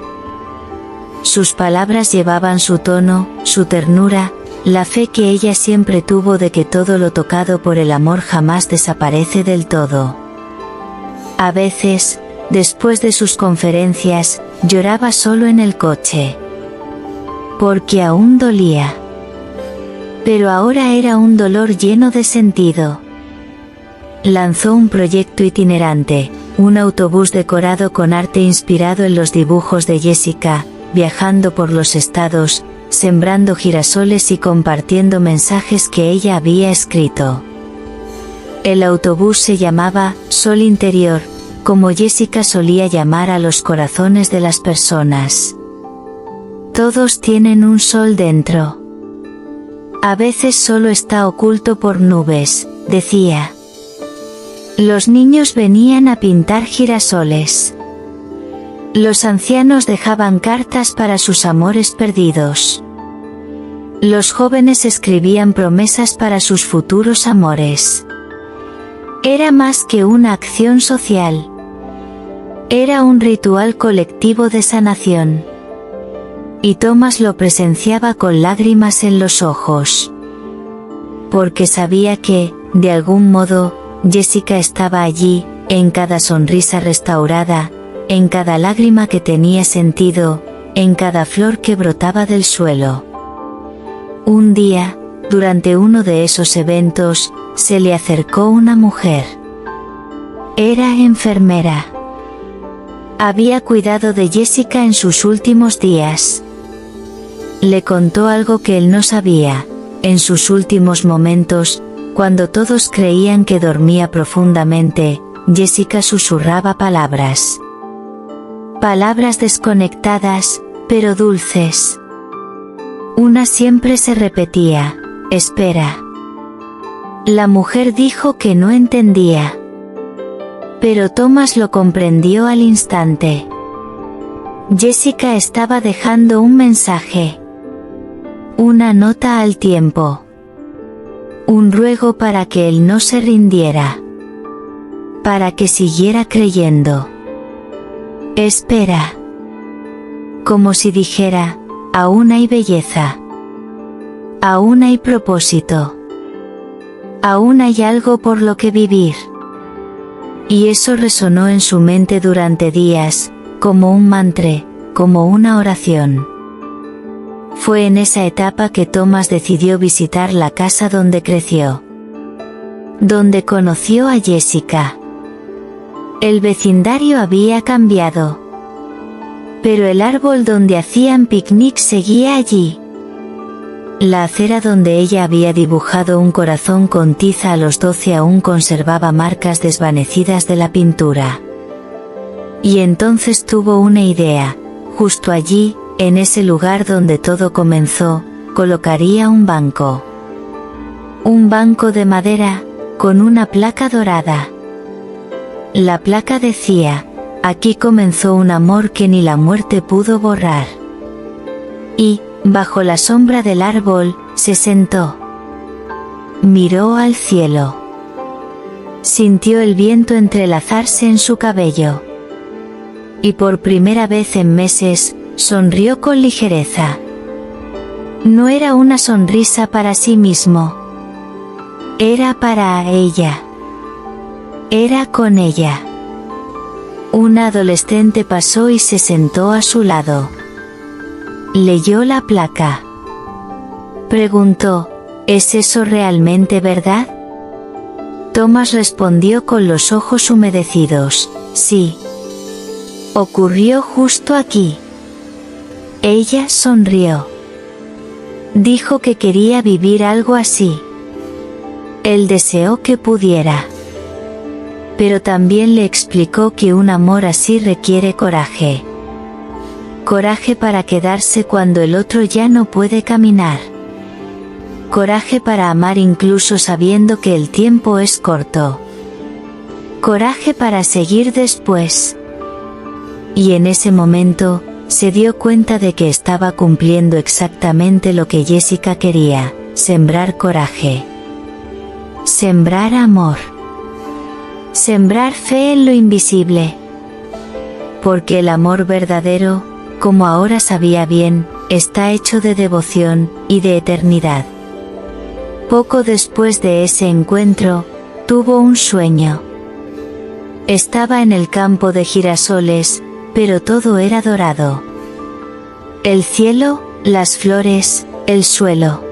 Sus palabras llevaban su tono, su ternura, la fe que ella siempre tuvo de que todo lo tocado por el amor jamás desaparece del todo. A veces, después de sus conferencias, lloraba solo en el coche. Porque aún dolía. Pero ahora era un dolor lleno de sentido. Lanzó un proyecto itinerante, un autobús decorado con arte inspirado en los dibujos de Jessica, viajando por los estados, sembrando girasoles y compartiendo mensajes que ella había escrito. El autobús se llamaba Sol Interior, como Jessica solía llamar a los corazones de las personas. Todos tienen un sol dentro. A veces solo está oculto por nubes, decía. Los niños venían a pintar girasoles. Los ancianos dejaban cartas para sus amores perdidos. Los jóvenes escribían promesas para sus futuros amores. Era más que una acción social. Era un ritual colectivo de sanación. Y Thomas lo presenciaba con lágrimas en los ojos. Porque sabía que, de algún modo, Jessica estaba allí, en cada sonrisa restaurada, en cada lágrima que tenía sentido, en cada flor que brotaba del suelo. Un día, durante uno de esos eventos, se le acercó una mujer. Era enfermera. Había cuidado de Jessica en sus últimos días. Le contó algo que él no sabía. En sus últimos momentos, cuando todos creían que dormía profundamente, Jessica susurraba palabras. Palabras desconectadas, pero dulces. Una siempre se repetía: espera. La mujer dijo que no entendía. Pero Thomas lo comprendió al instante. Jessica estaba dejando un mensaje. Una nota al tiempo. Un ruego para que él no se rindiera. Para que siguiera creyendo. Espera. Como si dijera, aún hay belleza. Aún hay propósito. Aún hay algo por lo que vivir. Y eso resonó en su mente durante días, como un mantra, como una oración. Fue en esa etapa que Thomas decidió visitar la casa donde creció. Donde conoció a Jessica. El vecindario había cambiado. Pero el árbol donde hacían picnic seguía allí. La acera donde ella había dibujado un corazón con tiza a los 12 aún conservaba marcas desvanecidas de la pintura. Y entonces tuvo una idea. Justo allí, en ese lugar donde todo comenzó, colocaría un banco. Un banco de madera, con una placa dorada. La placa decía: aquí comenzó un amor que ni la muerte pudo borrar. Y, bajo la sombra del árbol, se sentó. Miró al cielo. Sintió el viento entrelazarse en su cabello. Y por primera vez en meses, sonrió con ligereza. No era una sonrisa para sí mismo. Era para ella. Era con ella. Una adolescente pasó y se sentó a su lado. Leyó la placa. Preguntó: ¿es eso realmente verdad? Thomas respondió con los ojos humedecidos: sí. Ocurrió justo aquí. Ella sonrió. Dijo que quería vivir algo así. Él deseó que pudiera. Pero también le explicó que un amor así requiere coraje. Coraje para quedarse cuando el otro ya no puede caminar. Coraje para amar incluso sabiendo que el tiempo es corto. Coraje para seguir después. Y en ese momento, se dio cuenta de que estaba cumpliendo exactamente lo que Jessica quería: sembrar coraje. Sembrar amor. Sembrar fe en lo invisible. Porque el amor verdadero, como ahora sabía bien, está hecho de devoción y de eternidad. Poco después de ese encuentro, tuvo un sueño. Estaba en el campo de girasoles, pero todo era dorado. El cielo, las flores, el suelo.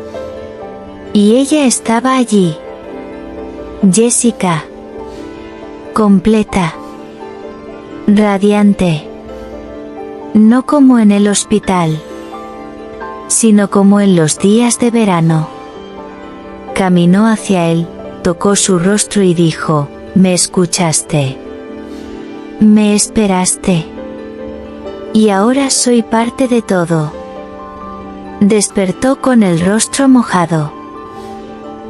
Y ella estaba allí. Jessica. Completa. Radiante. No como en el hospital, sino como en los días de verano. Caminó hacia él, tocó su rostro y dijo: «¿Me escuchaste? ¿Me esperaste? Y ahora soy parte de todo». Despertó con el rostro mojado.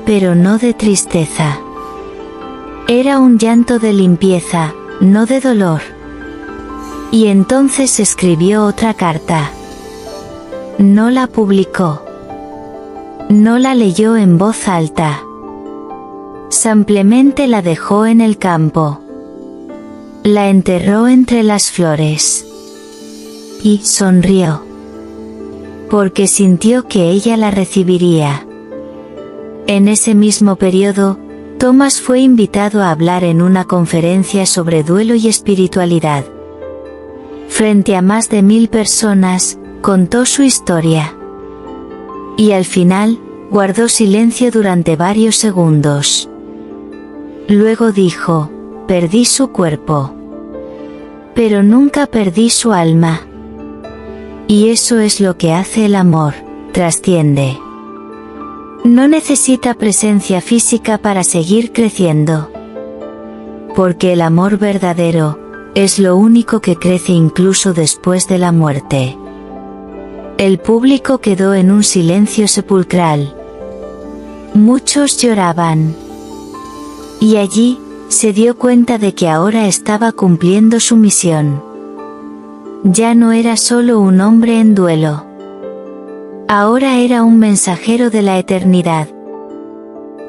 Pero no de tristeza. Era un llanto de limpieza, no de dolor. Y entonces escribió otra carta. No la publicó. No la leyó en voz alta. Simplemente la dejó en el campo. La enterró entre las flores. Y sonrió. Porque sintió que ella la recibiría. En ese mismo periodo, Thomas fue invitado a hablar en una conferencia sobre duelo y espiritualidad. Frente a más de 1000 personas, contó su historia. Y al final, guardó silencio durante varios segundos. Luego dijo, perdí su cuerpo. Pero nunca perdí su alma. Y eso es lo que hace el amor, trasciende. No necesita presencia física para seguir creciendo. Porque el amor verdadero, es lo único que crece incluso después de la muerte. El público quedó en un silencio sepulcral. Muchos lloraban. Y allí, se dio cuenta de que ahora estaba cumpliendo su misión. Ya no era solo un hombre en duelo. Ahora era un mensajero de la eternidad.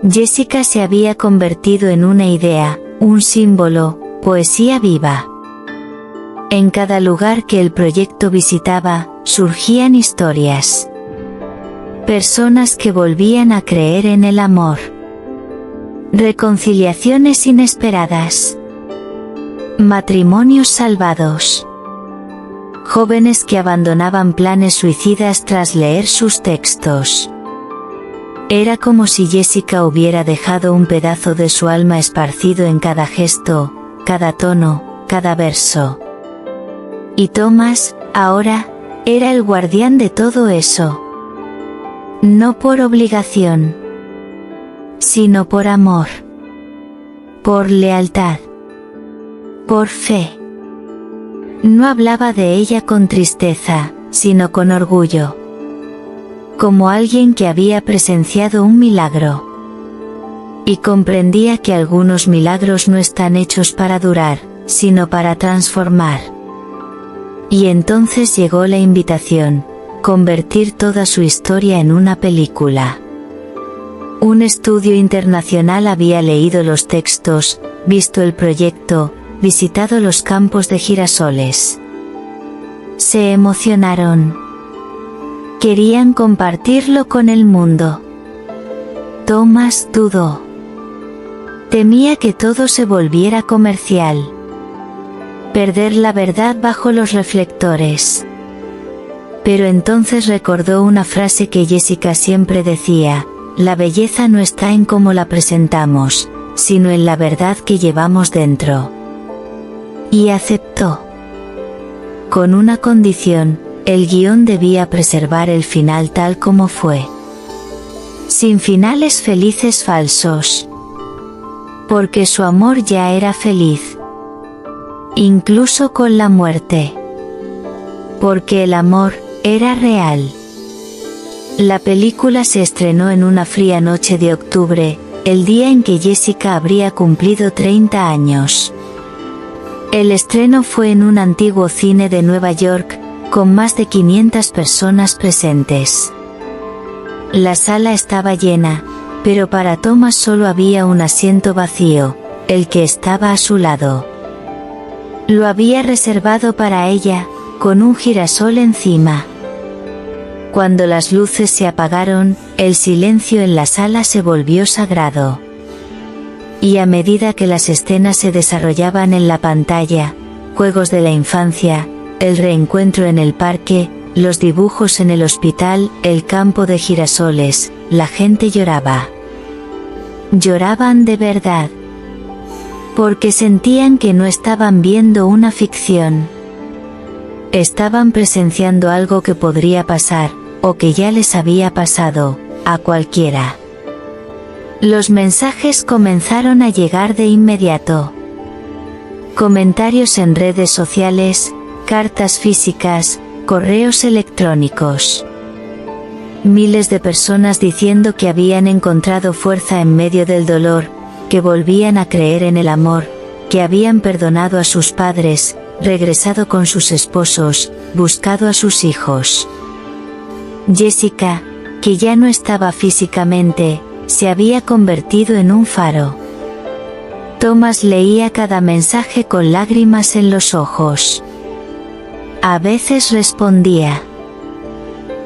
Jessica se había convertido en una idea, un símbolo, poesía viva. En cada lugar que el proyecto visitaba, surgían historias. Personas que volvían a creer en el amor. Reconciliaciones inesperadas. Matrimonios salvados. Jóvenes que abandonaban planes suicidas tras leer sus textos. Era como si Jessica hubiera dejado un pedazo de su alma esparcido en cada gesto, cada tono, cada verso. Y Thomas, ahora, era el guardián de todo eso. No por obligación, sino por amor. Por lealtad. Por fe. No hablaba de ella con tristeza, sino con orgullo. Como alguien que había presenciado un milagro. Y comprendía que algunos milagros no están hechos para durar, sino para transformar. Y entonces llegó la invitación, convertir toda su historia en una película. Un estudio internacional había leído los textos, visto el proyecto, visitado los campos de girasoles. Se emocionaron. Querían compartirlo con el mundo. Thomas dudó. Temía que todo se volviera comercial. Perder la verdad bajo los reflectores. Pero entonces recordó una frase que Jessica siempre decía, la belleza no está en cómo la presentamos, sino en la verdad que llevamos dentro. Y aceptó. Con una condición, el guión debía preservar el final tal como fue. Sin finales felices falsos. Porque su amor ya era feliz. Incluso con la muerte. Porque el amor, era real. La película se estrenó en una fría noche de octubre, el día en que Jessica habría cumplido 30 años. El estreno fue en un antiguo cine de Nueva York, con más de 500 personas presentes. La sala estaba llena, pero para Thomas solo había un asiento vacío, el que estaba a su lado. Lo había reservado para ella, con un girasol encima. Cuando las luces se apagaron, el silencio en la sala se volvió sagrado. Y a medida que las escenas se desarrollaban en la pantalla, juegos de la infancia, el reencuentro en el parque, los dibujos en el hospital, el campo de girasoles, la gente lloraba. Lloraban de verdad. Porque sentían que no estaban viendo una ficción. Estaban presenciando algo que podría pasar, o que ya les había pasado, a cualquiera. Los mensajes comenzaron a llegar de inmediato. Comentarios en redes sociales, cartas físicas, correos electrónicos. miles de personas diciendo que habían encontrado fuerza en medio del dolor, que volvían a creer en el amor, que habían perdonado a sus padres, regresado con sus esposos, buscado a sus hijos. Jessica, que ya no estaba físicamente, se había convertido en un faro. Thomas leía cada mensaje con lágrimas en los ojos. A veces respondía.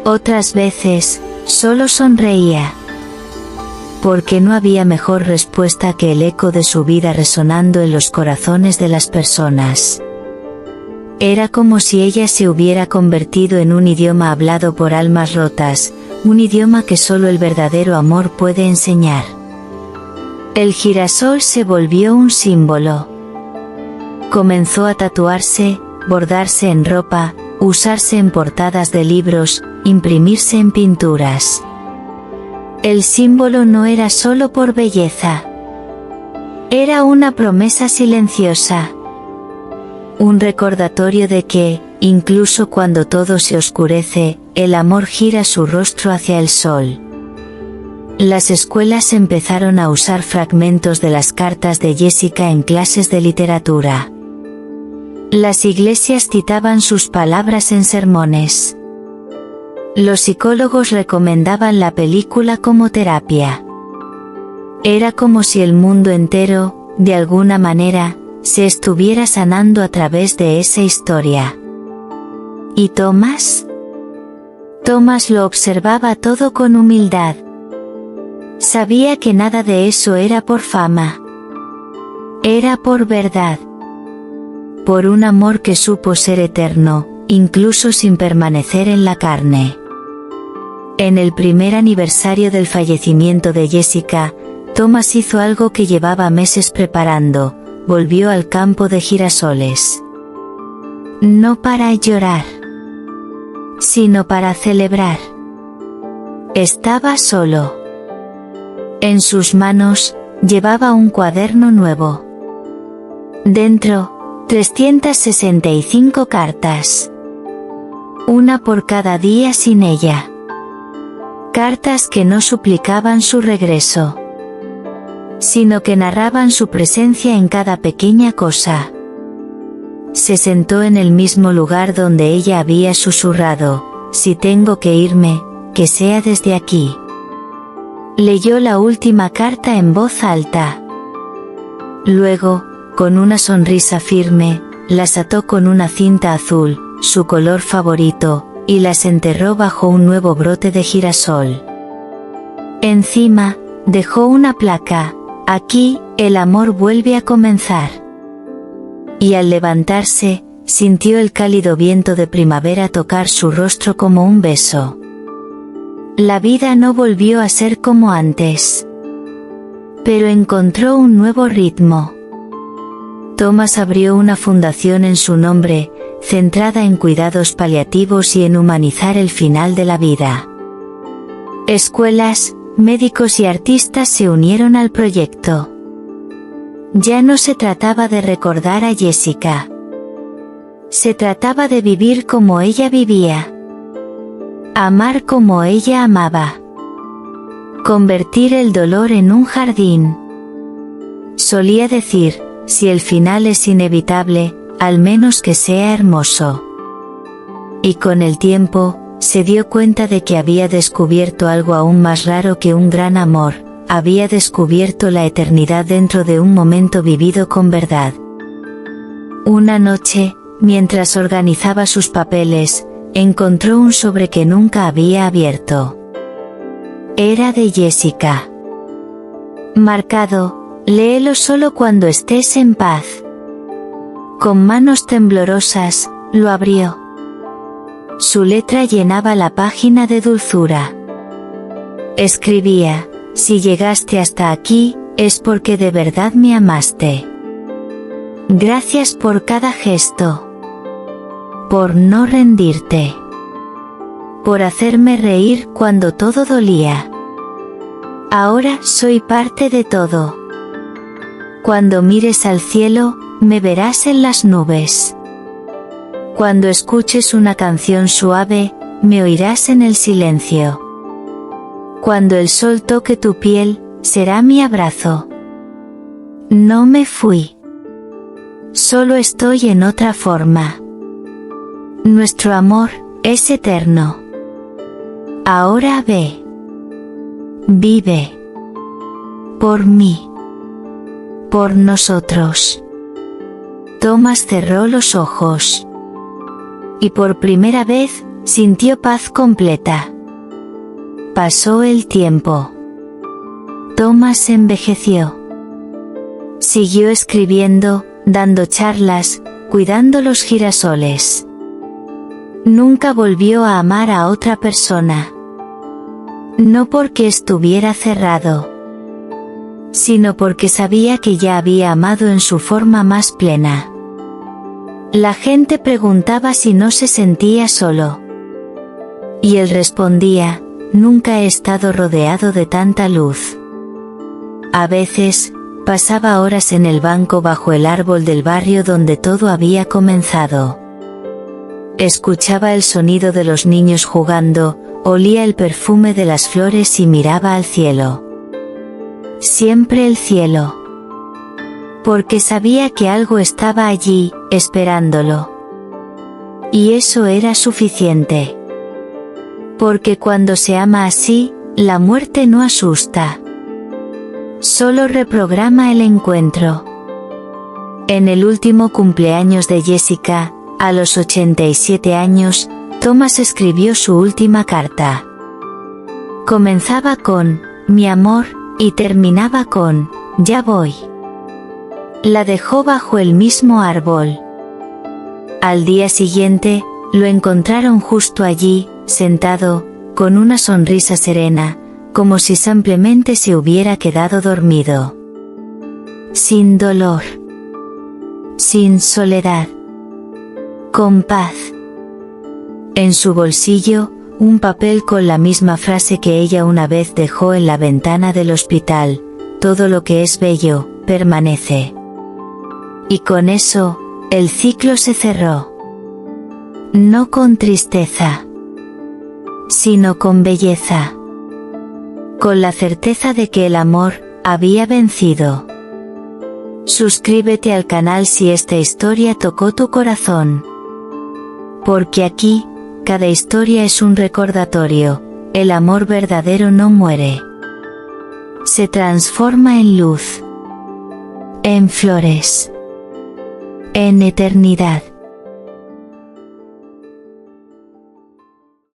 Otras veces, solo sonreía. Porque no había mejor respuesta que el eco de su vida resonando en los corazones de las personas. Era como si ella se hubiera convertido en un idioma hablado por almas rotas, un idioma que solo el verdadero amor puede enseñar. El girasol se volvió un símbolo. Comenzó a tatuarse, bordarse en ropa, usarse en portadas de libros, imprimirse en pinturas. El símbolo no era solo por belleza. Era una promesa silenciosa. Un recordatorio de que, incluso cuando todo se oscurece, el amor gira su rostro hacia el sol. Las escuelas empezaron a usar fragmentos de las cartas de Jessica en clases de literatura. Las iglesias citaban sus palabras en sermones. Los psicólogos recomendaban la película como terapia. Era como si el mundo entero, de alguna manera, se estuviera sanando a través de esa historia. ¿Y Thomas? Thomas lo observaba todo con humildad. Sabía que nada de eso era por fama. Era por verdad. Por un amor que supo ser eterno, incluso sin permanecer en la carne. En el primer aniversario del fallecimiento de Jessica, Thomas hizo algo que llevaba meses preparando, volvió al campo de girasoles. No para llorar, sino para celebrar. Estaba solo. En sus manos, llevaba un cuaderno nuevo. Dentro, 365 cartas. Una por cada día sin ella. Cartas que no suplicaban su regreso, sino que narraban su presencia en cada pequeña cosa. Se sentó en el mismo lugar donde ella había susurrado, si tengo que irme, que sea desde aquí. Leyó la última carta en voz alta. Luego, con una sonrisa firme, las ató con una cinta azul, su color favorito, y las enterró bajo un nuevo brote de girasol. Encima, dejó una placa, aquí, el amor vuelve a comenzar. Y al levantarse, sintió el cálido viento de primavera tocar su rostro como un beso. La vida no volvió a ser como antes. Pero encontró un nuevo ritmo. Thomas abrió una fundación en su nombre, centrada en cuidados paliativos y en humanizar el final de la vida. Escuelas, médicos y artistas se unieron al proyecto. Ya no se trataba de recordar a Jessica. Se trataba de vivir como ella vivía. Amar como ella amaba. Convertir el dolor en un jardín. Solía decir, si el final es inevitable, al menos que sea hermoso. Y con el tiempo, se dio cuenta de que había descubierto algo aún más raro que un gran amor, había descubierto la eternidad dentro de un momento vivido con verdad. Una noche, mientras organizaba sus papeles, encontró un sobre que nunca había abierto. Era de Jessica. Marcado, léelo solo cuando estés en paz. Con manos temblorosas, lo abrió. Su letra llenaba la página de dulzura. Escribía, si llegaste hasta aquí, es porque de verdad me amaste. Gracias por cada gesto. Por no rendirte. Por hacerme reír cuando todo dolía. Ahora soy parte de todo. Cuando mires al cielo, me verás en las nubes. Cuando escuches una canción suave, me oirás en el silencio. Cuando el sol toque tu piel, será mi abrazo. No me fui. Solo estoy en otra forma. Nuestro amor es eterno. Ahora ve. Vive. Por mí. Por nosotros. Thomas cerró los ojos. Y por primera vez, sintió paz completa. Pasó el tiempo. Thomas envejeció. Siguió escribiendo, dando charlas, cuidando los girasoles. Nunca volvió a amar a otra persona. No porque estuviera cerrado, sino porque sabía que ya había amado en su forma más plena. La gente preguntaba si no se sentía solo. Y él respondía, nunca he estado rodeado de tanta luz. A veces, pasaba horas en el banco bajo el árbol del barrio donde todo había comenzado. Escuchaba el sonido de los niños jugando, olía el perfume de las flores y miraba al cielo. Siempre el cielo. Porque sabía que algo estaba allí, esperándolo. Y eso era suficiente. Porque cuando se ama así, la muerte no asusta. Solo reprograma el encuentro. En el último cumpleaños de Jessica, a los 87 años, Thomas escribió su última carta. Comenzaba con, mi amor, y terminaba con, ya voy. La dejó bajo el mismo árbol. Al día siguiente, lo encontraron justo allí, sentado, con una sonrisa serena, como si simplemente se hubiera quedado dormido. Sin dolor. Sin soledad. Con paz. En su bolsillo, un papel con la misma frase que ella una vez dejó en la ventana del hospital, todo lo que es bello, permanece. Y con eso, el ciclo se cerró. No con tristeza, sino con belleza. Con la certeza de que el amor había vencido. Suscríbete al canal si esta historia tocó tu corazón. Porque aquí, cada historia es un recordatorio, el amor verdadero no muere. Se transforma en luz. En flores. En eternidad.